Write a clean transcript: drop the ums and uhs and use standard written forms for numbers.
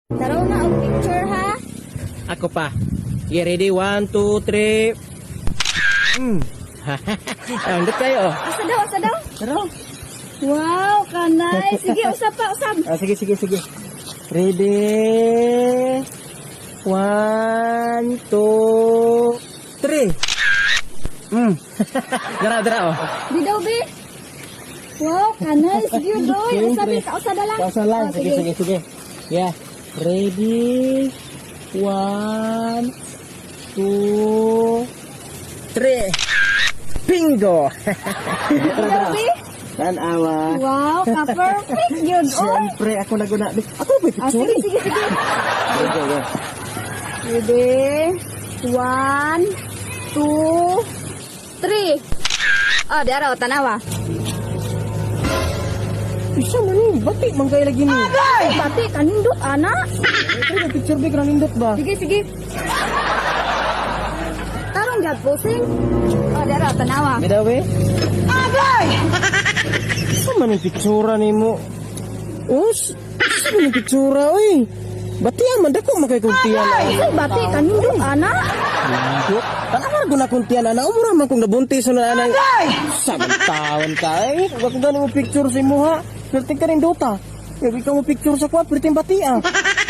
Taro na ang picture ha. Ako pa. You ready? 1, 2, 3. Andot kayo. Asa daw? Taro. Wow, kanay. Sige, usap pa, usap. Sige. Ready? 1, 2, 3. Dara oh. Di daw, be. Wow, kanay. Sige, doy. Usap, kausa na lang. Pausa lang. Oh, Sige. Yeah. Ready? 1, 2, 3. Bingo! Di daw, be. Tanawa. Wow, ka-perfect yun. Oh. Siyempre, ako naguna. Ako ba Ah, picture? sige. Go. Ready? 1, 2, 3. Oh, di araw, tanawa. Isa man ni, batik man kayo lagi ni. Ay, bati, kanindot, anak. Ito picture ba kanindot ba? Sige. Tarong jad posing. Oh, di araw, tanawa. Bidawe? Agay! Isa man yung pictura ni mo? Isa man yung pictura, oy. Batiyan man, dako makaikuntiyan. Ay, bati, kanindot, anak. Lindot? Tanamar ko na kuntiyan, ana. Umura man kung nabuntis na ana. Samantawan ka, eh. Kung gano'n mo picture sa imo, ha? Perting ka rin dota. Kaya ikaw mo picture sa kwa, perting batia.